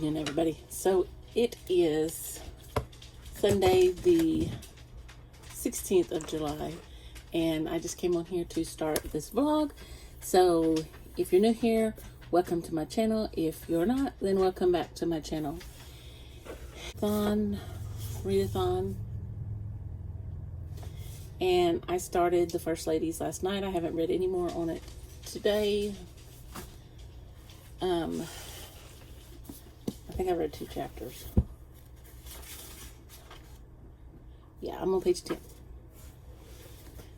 afternoon, everybody. So it is Sunday the 16th of July, and I just came on here to start this vlog. So if you're new here, welcome to my channel. If you're not, then welcome back to my channel. Readathon. And I started the First Ladies last night. I haven't read any more on it today. I think I read 2 chapters. Yeah, I'm on page 10.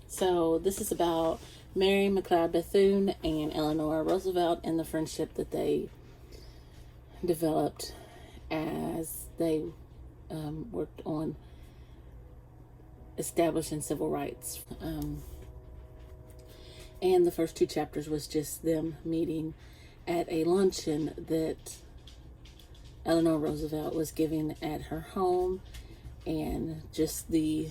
So this is about Mary McLeod Bethune and Eleanor Roosevelt and the friendship that they developed as they worked on establishing civil rights. And the first 2 chapters was just them meeting at a luncheon that Eleanor Roosevelt was giving at her home, and just the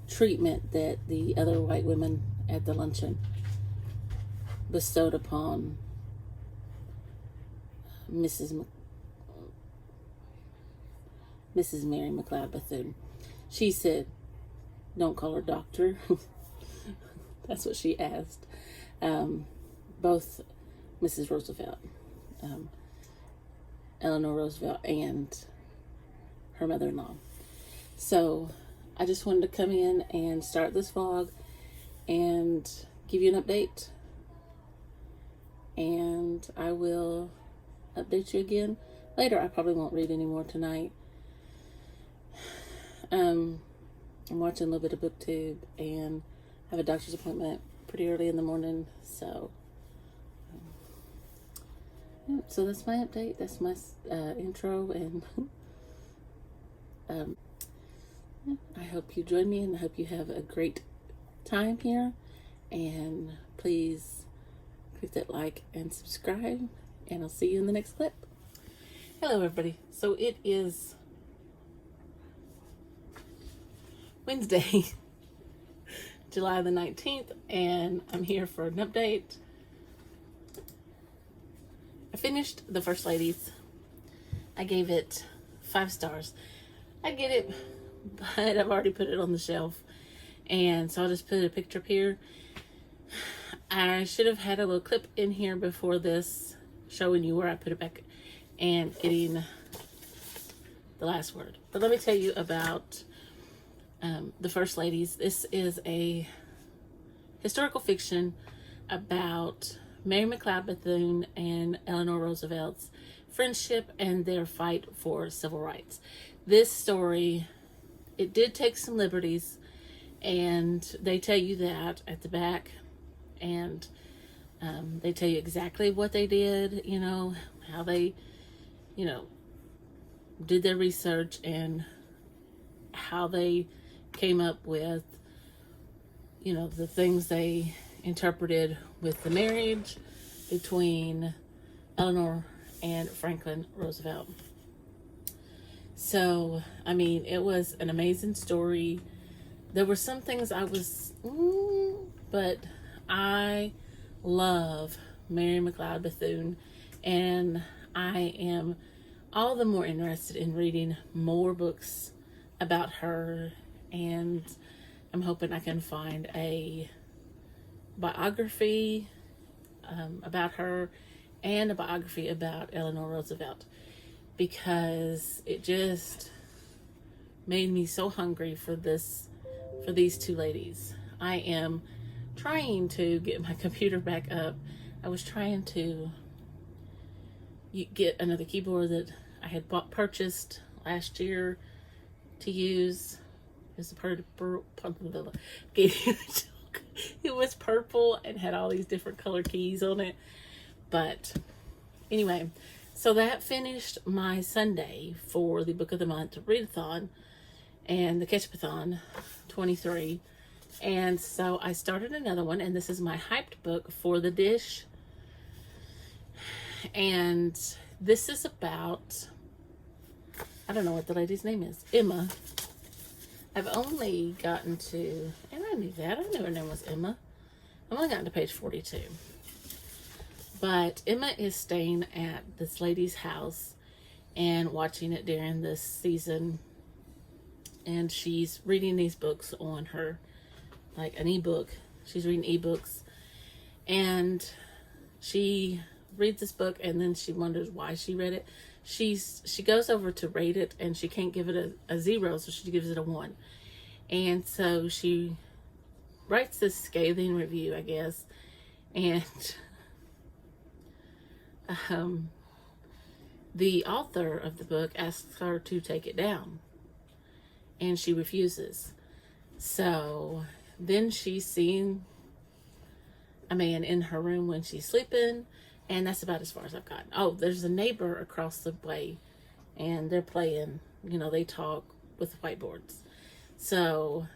treatment that the other white women at the luncheon bestowed upon Mrs. Mary McLeod Bethune. She said, "Don't call her doctor." That's what she asked. Both Mrs. Roosevelt, Eleanor Roosevelt, and her mother-in-law. So I just wanted to come in and start this vlog and give you an update. And I will update you again later. I probably won't read any more tonight. I'm watching a little bit of BookTube and have a doctor's appointment pretty early in the morning. So so that's my update. That's my intro, and I hope you join me, and I hope you have a great time here. And please click that like and subscribe, and I'll see you in the next clip. Hello, everybody. So it is Wednesday, July the 19th, and I'm here for an update. I finished the First Ladies. I gave it 5 stars. I get it, but I've already put it on the shelf, and so I'll just put a picture up here. I should have had a little clip in here before this showing you where I put it back and getting the last word. But let me tell you about the First Ladies. This is a historical fiction about Mary McLeod Bethune and Eleanor Roosevelt's friendship and their fight for civil rights. This story, it did take some liberties, and they tell you that at the back, and they tell you exactly what they did, you know, how they, you know, did their research and how they came up with, you know, the things they interpreted with the marriage between Eleanor and Franklin Roosevelt. So, I mean, it was an amazing story. There were some things I was, but I love Mary McLeod Bethune, and I am all the more interested in reading more books about her, and I'm hoping I can find a biography about her and a biography about Eleanor Roosevelt, because it just made me so hungry for these 2 ladies. I am trying to get my computer back up. I was trying to get another keyboard that I had purchased last year to use. It was purple and had all these different color keys on it. But anyway, so that finished my Sunday for the Book of the Month Readathon and the Ketchupathon 23. And so I started another one, and this is my hyped book for the dish. And this is about, I don't know what the lady's name is, Emma. I've only gotten to, and I knew that, I knew her name was Emma. I've only gotten to page 42. But Emma is staying at this lady's house and watching it during this season. And she's reading these books on her, like an ebook. She's reading ebooks. And she reads this book and then she wonders why she read it. She goes over to rate it and she can't give it a 0, so she gives it a 1. And so she writes this scathing review, I guess. And the author of the book asks her to take it down. And she refuses. So then she's seeing a man in her room when she's sleeping. And that's about as far as I've gotten. Oh, there's a neighbor across the way. And they're playing, you know, they talk with whiteboards. So,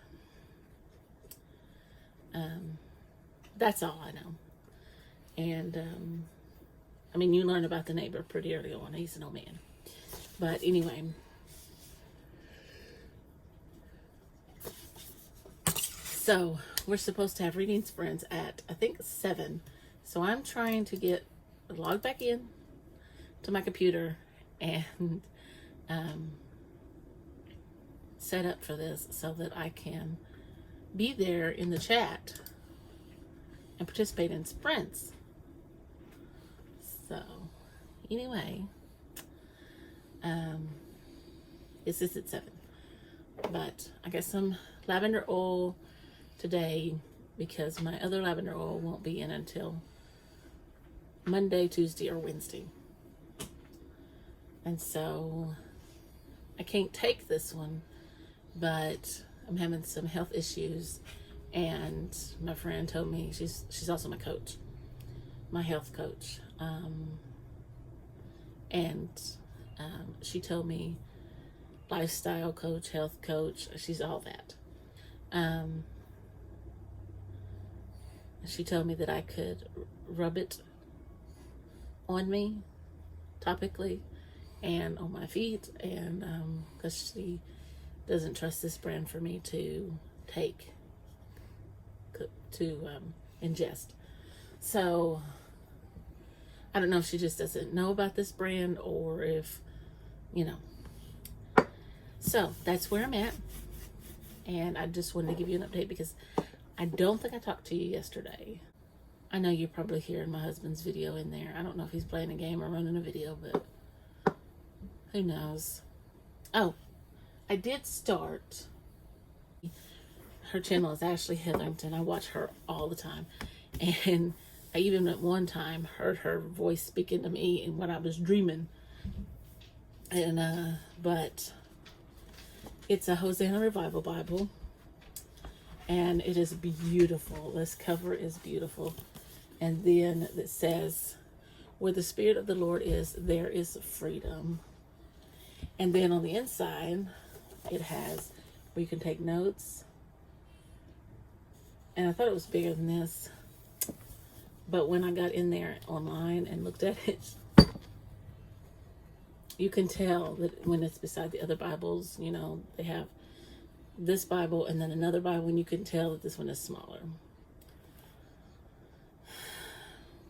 that's all I know. And, I mean, you learn about the neighbor pretty early on. He's an old man. But anyway. So, we're supposed to have reading sprints at, I think, 7. So, I'm trying to log back in to my computer and set up for this so that I can be there in the chat and participate in sprints. So, anyway, this is at 7. But I got some lavender oil today because my other lavender oil won't be in until Monday, Tuesday, or Wednesday. And so I can't take this one, but I'm having some health issues, and my friend told me, she's also my coach, my health coach, and she told me lifestyle coach, health coach, she's all that. She told me that I could rub it on me topically and on my feet, and because she doesn't trust this brand for me to ingest. So I don't know if she just doesn't know about this brand or if, you know. So that's where I'm at, and I just wanted to give you an update because I don't think I talked to you yesterday. I know you're probably hearing my husband's video in there. I don't know if he's playing a game or running a video, but who knows. Oh, I did start. Her channel is Ashley Hetherington. I watch her all the time. And I even at one time heard her voice speaking to me in what I was dreaming. And, but it's a Hosanna Revival Bible. And it is beautiful. This cover is beautiful. And then it says, where the Spirit of the Lord is, there is freedom. And then on the inside, it has where you can take notes. And I thought it was bigger than this. But when I got in there online and looked at it, you can tell that when it's beside the other Bibles, you know, they have this Bible and then another Bible, and you can tell that this one is smaller.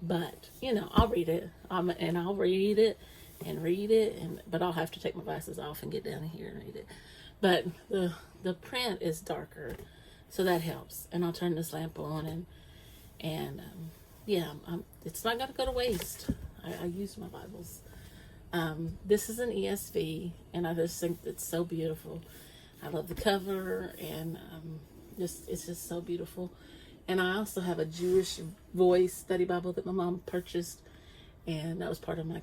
But, you know, I'll read it. And I'll read it and read it. But I'll have to take my glasses off and get down here and read it. But the print is darker, so that helps. And I'll turn this lamp on, and yeah, it's not going to go to waste. I use my Bibles. This is an ESV, and I just think it's so beautiful. I love the cover, and it's just so beautiful. And I also have a Jewish Voice study Bible that my mom purchased, and that was part of my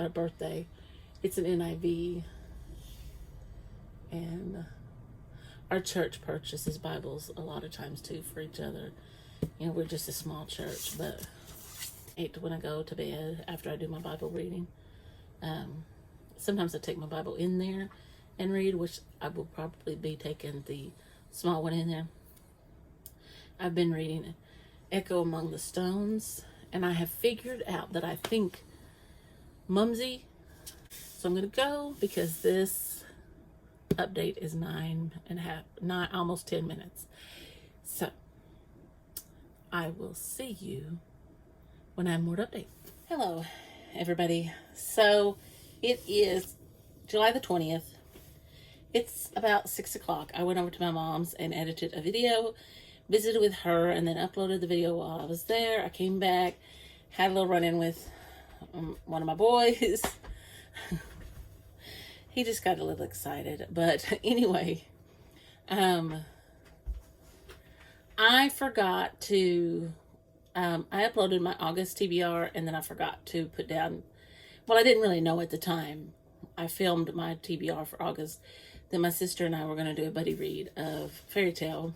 birthday. It's an NIV, and our church purchases Bibles a lot of times too for each other. You know, we're just a small church, but when I go to bed after I do my Bible reading, sometimes I take my Bible in there and read, which I will probably be taking the small one in there. I've been reading Echo Among the Stones, and I have figured out that I think Mumsy. So I'm going to go because this update is 9 almost 10 minutes. So I will see you when I have more to update. Hello, everybody. So it is July the 20th. It's about 6 o'clock. I went over to my mom's and edited a video, visited with her, and then uploaded the video while I was there. I came back, had a little run-in with one of my boys. He just got a little excited. But anyway, I forgot to... I uploaded my August TBR, and then I forgot to put down, well, I didn't really know at the time. I filmed my TBR for August. Then my sister and I were going to do a buddy read of Fairy Tale.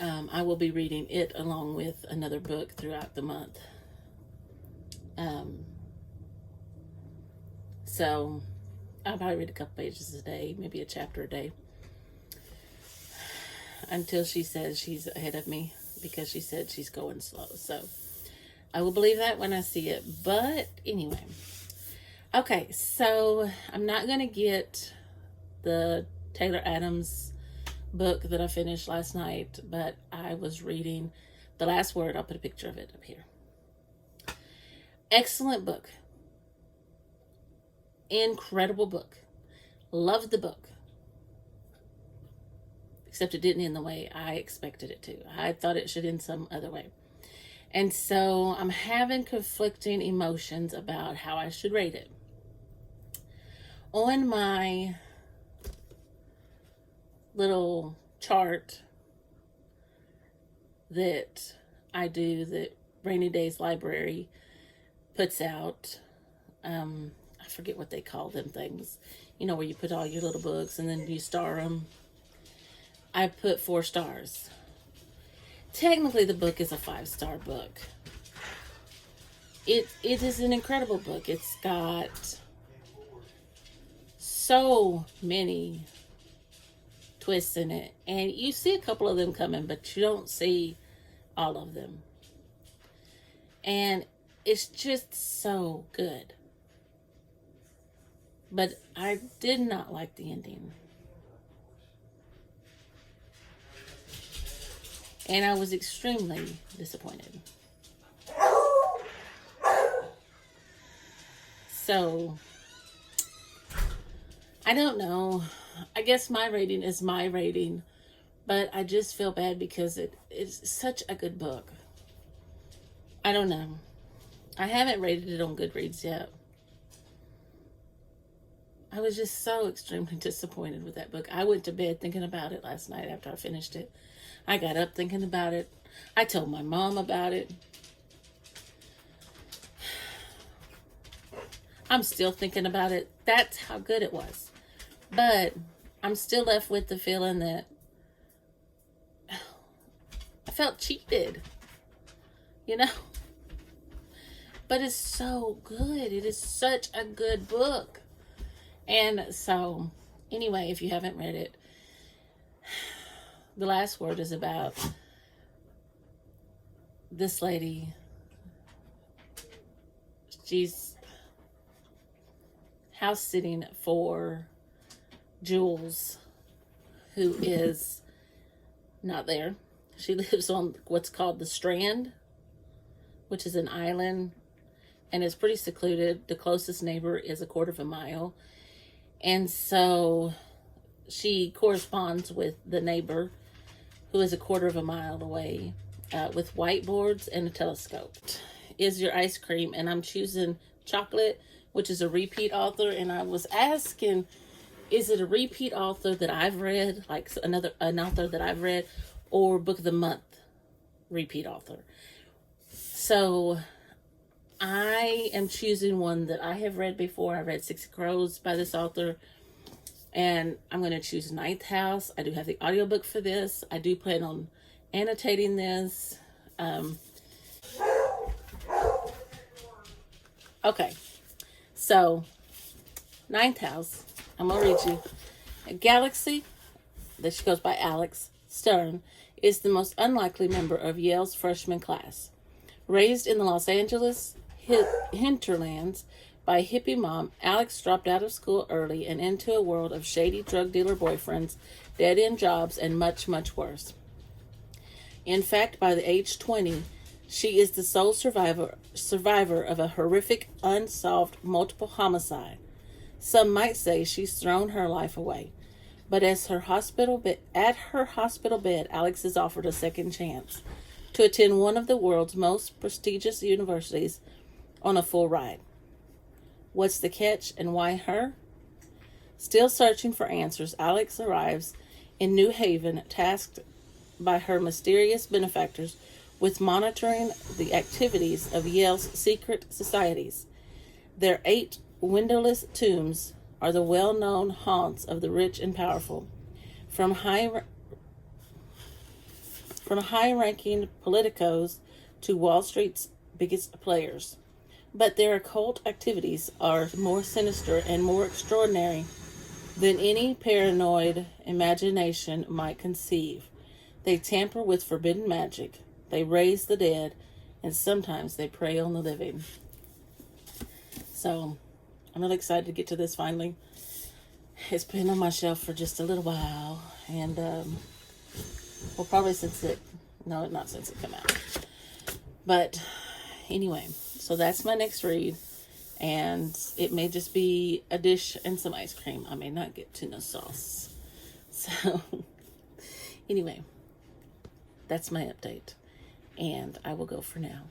I will be reading it along with another book throughout the month. So I'll probably read a couple pages a day, maybe a chapter a day, until she says she's ahead of me, because she said she's going slow. So I will believe that when I see it. But anyway, okay, so I'm not going to get the Taylor Adams book that I finished last night, but I was reading The Last Word. I'll put a picture of it up here. Excellent book. Incredible book. Loved the book. Except it didn't end the way I expected it to. I thought it should end some other way. And so I'm having conflicting emotions about how I should rate it. On my little chart that I do, that Rainy Days Library puts out, I forget what they call them things. You know, where you put all your little books and then you star them. I put 4 stars. Technically, the book is a 5-star book. It is an incredible book. It's got so many twists in it. And you see a couple of them coming, but you don't see all of them. And it's just so good. But I did not like the ending. And I was extremely disappointed. So, I don't know. I guess my rating is my rating. But I just feel bad because it is such a good book. I don't know. I haven't rated it on Goodreads yet. I was just so extremely disappointed with that book. I went to bed thinking about it last night after I finished it. I got up thinking about it. I told my mom about it. I'm still thinking about it. That's how good it was. But I'm still left with the feeling that I felt cheated. You know? But it's so good. It is such a good book. And so, anyway, if you haven't read it, The Last Word is about this lady. She's house sitting for Jules, who is not there. She lives on what's called the Strand, which is an island, and it's pretty secluded. The closest neighbor is a quarter of a mile. And so she corresponds with the neighbor, who is a quarter of a mile away, with whiteboards and a telescope. Is your ice cream, and I'm choosing chocolate, which is a repeat author. And I was asking, is it a repeat author that I've read, like an author that I've read, or book of the month repeat author? So I am choosing one that I have read before. I read Six Crows by this author, and I'm going to choose Ninth House. I do have the audiobook for this. I do plan on annotating this. Okay, so Ninth House, I'm going to read you. A galaxy, that she goes by Alex Stern, is the most unlikely member of Yale's freshman class. Raised in the Los Angeles hinterlands by a hippie mom, Alex dropped out of school early and into a world of shady drug dealer boyfriends, dead-end jobs, and much, much worse. In fact, by the age 20, She is the sole survivor of a horrific, unsolved multiple homicide. Some might say she's thrown her life away. But at her hospital bed, Alex is offered a second chance to attend one of the world's most prestigious universities on a full ride. What's the catch and why her? Still searching for answers, Alex arrives in New Haven, tasked by her mysterious benefactors with monitoring the activities of Yale's secret societies. Their 8 windowless tombs are the well-known haunts of the rich and powerful, from high-ranking politicos to Wall Street's biggest players. But their occult activities are more sinister and more extraordinary than any paranoid imagination might conceive. They tamper with forbidden magic, they raise the dead, and sometimes they prey on the living. So, I'm really excited to get to this finally. It's been on my shelf for just a little while, and well, probably not since it came out. But anyway, so that's my next read, and it may just be a dish and some ice cream. I may not get tuna sauce. So anyway, that's my update, and I will go for now.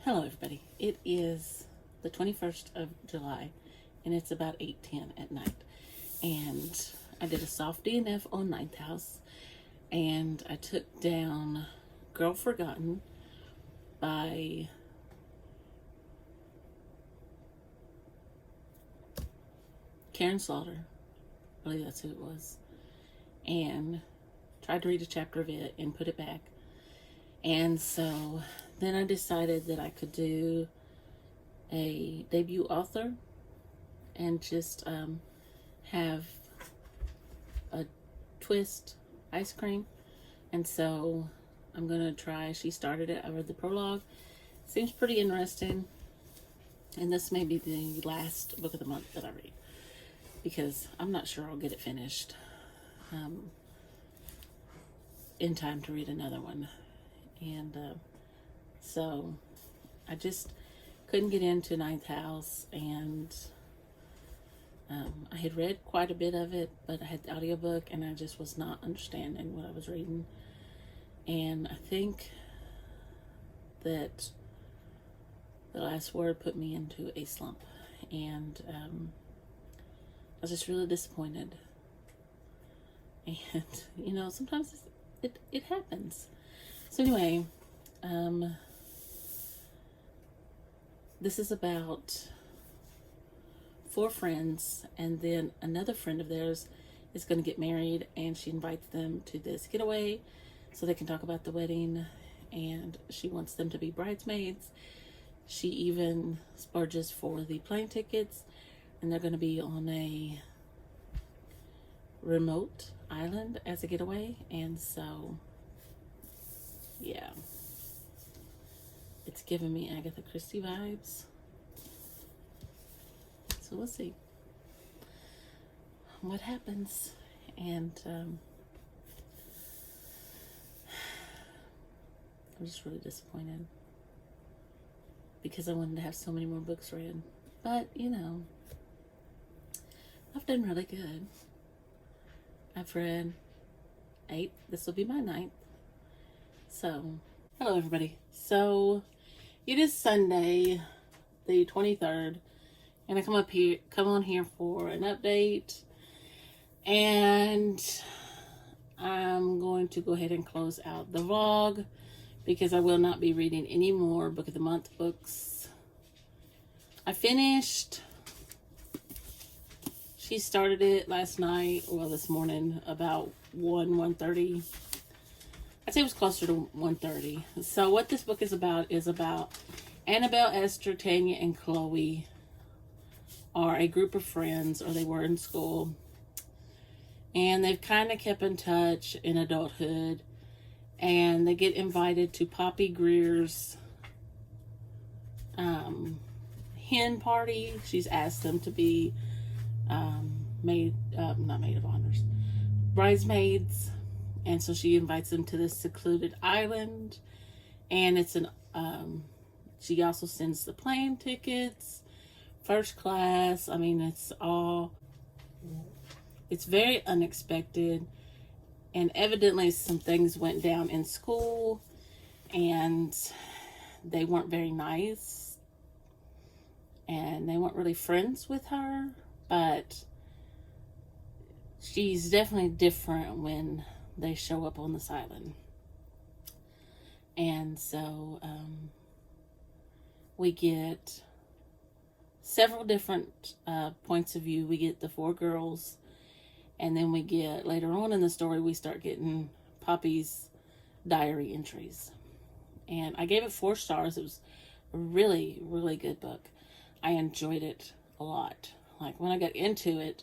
Hello, everybody. It is the 21st of July, and it's about 8:10 at night. And I did a soft DNF on Ninth House, and I took down Girl Forgotten by Karen Slaughter. I believe that's who it was. And tried to read a chapter of it and put it back. And so then I decided that I could do a debut author and just have a twist ice cream. And so I'm gonna try. She started it. I read the prologue. Seems pretty interesting, and this may be the last book of the month that I read, because I'm not sure I'll get it finished in time to read another one. And so I just couldn't get into Ninth House, and I had read quite a bit of it, but I had the audiobook and I just was not understanding what I was reading. And I think that the last word put me into a slump, and I was just really disappointed. And sometimes it happens. So anyway, this is about 4 friends, and then another friend of theirs is going to get married, and she invites them to this getaway so they can talk about the wedding, and she wants them to be bridesmaids. She even splurges for the plane tickets, and they're going to be on a remote island as a getaway. And so yeah, it's giving me Agatha Christie vibes. So we'll see what happens. And I'm just really disappointed, because I wanted to have so many more books read. But I've done really good. I've read 8. This will be my 9th. So, hello everybody. So, it is Sunday, the 23rd, and I come on here for an update, and I'm going to go ahead and close out the vlog, because I will not be reading any more Book of the Month books. I finished. She started it last night, this morning, about 1:30. I'd say it was closer to 1:30. So what this book is about Annabelle, Esther, Tanya, and Chloe are a group of friends, or they were in school, and they've kind of kept in touch in adulthood, and they get invited to Poppy Greer's hen party. She's asked them to be not maid of honors, bridesmaids. And so she invites them to this secluded island, And it's an, she also sends the plane tickets, first class. I mean, it's very unexpected. And evidently some things went down in school and they weren't very nice. And they weren't really friends with her, but she's definitely different when they show up on this island. And so we get several different points of view. We get the 4 girls, and then we get, later on in the story, we start getting Poppy's diary entries. And I gave it 4 stars. It was a really, really good book. I enjoyed it a lot. Like, when I got into it,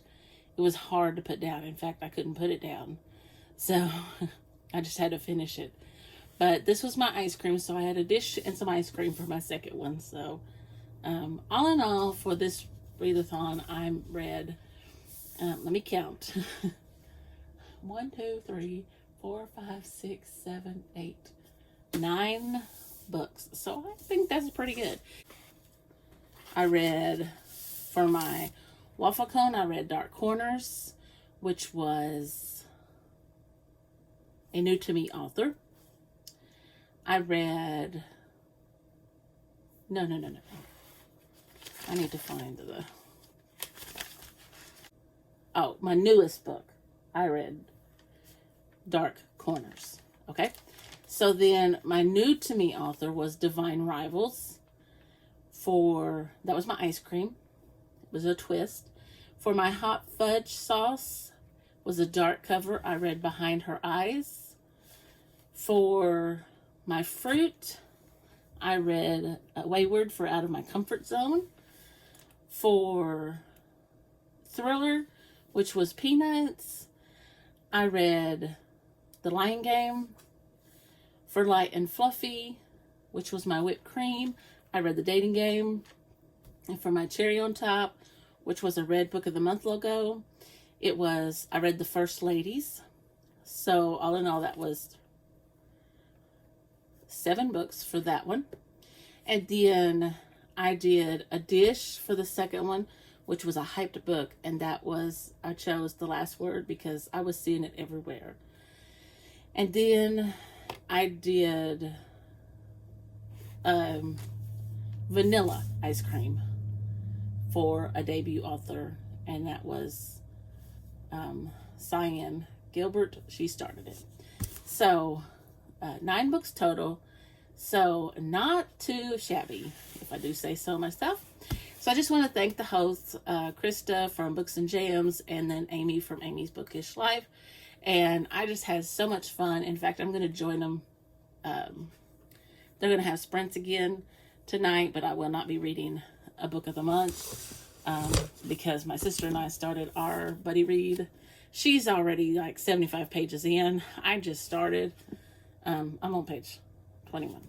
it was hard to put down. In fact, I couldn't put it down. So I just had to finish it. But this was my ice cream, so I had a dish and some ice cream for my second one. So all in all, for this readathon, I read, let me count. 1, 2, 3, 4, 5, 6, 7, 8, 9 books. So I think that's pretty good. I read, for my waffle cone, I read Dark Corners, which was a new to me author. I read, no. I need to find my newest book. I read Dark Corners. Okay. So then my new to me author was Divine Rivals. That was my ice cream. It was a twist. For my hot fudge sauce was a dark cover. I read Behind Her Eyes. For my fruit, I read Wayward for Out of My Comfort Zone. For thriller, which was Peanuts, I read The Lion Game. For light and fluffy, which was my whipped cream, I read The Dating Game. And for my cherry on top, which was a red book of the month logo, I read The First Ladies. So all in all, that was 7 books for that one. And then I did a dish for the second one, which was a hyped book. And I chose The Last Word because I was seeing it everywhere. And then I did vanilla ice cream for a debut author, and that was Cyan Gilbert. She started it. So 9 books total, so not too shabby, if I do say so myself. So I just want to thank the hosts, Krista from Books and Jams, and then Amy from Amy's Bookish Life. And I just had so much fun. In fact, I'm going to join them. They're going to have sprints again tonight, but I will not be reading a book of the month because my sister and I started our buddy read. She's already like 75 pages in. I just started. I'm on page 21.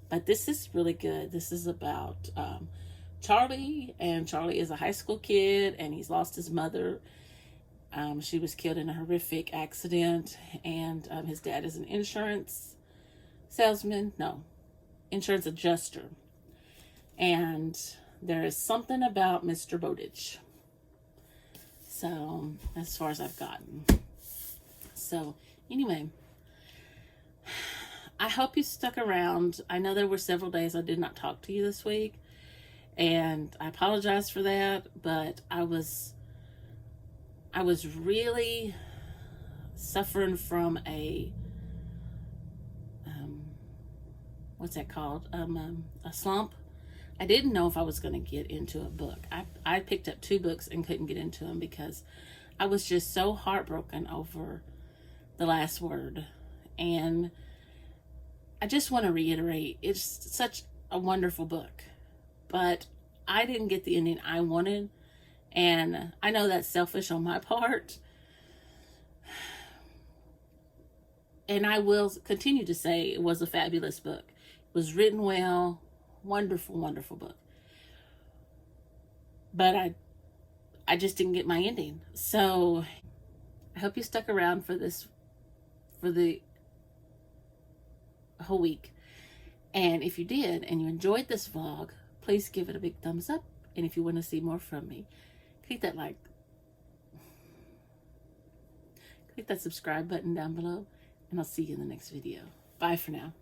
But this is really good. This is about Charlie, and Charlie is a high school kid, and he's lost his mother. She was killed in a horrific accident, and his dad is an insurance adjuster. And there is something about Mr. Bowditch. So, as far as I've gotten. So, anyway, I hope you stuck around. I know there were several days I did not talk to you this week, and I apologize for that, but I was really suffering from a what's that called? A slump. I didn't know if I was going to get into a book. I picked up 2 books and couldn't get into them because I was just so heartbroken over The Last Word. And I just want to reiterate, it's such a wonderful book, but I didn't get the ending I wanted. And I know that's selfish on my part. And I will continue to say it was a fabulous book. It was written well. Wonderful, wonderful book. But I just didn't get my ending. So I hope you stuck around for the whole week. And if you did and you enjoyed this vlog, please give it a big thumbs up. And if you want to see more from me, click that subscribe button down below, and I'll see you in the next video. Bye for now.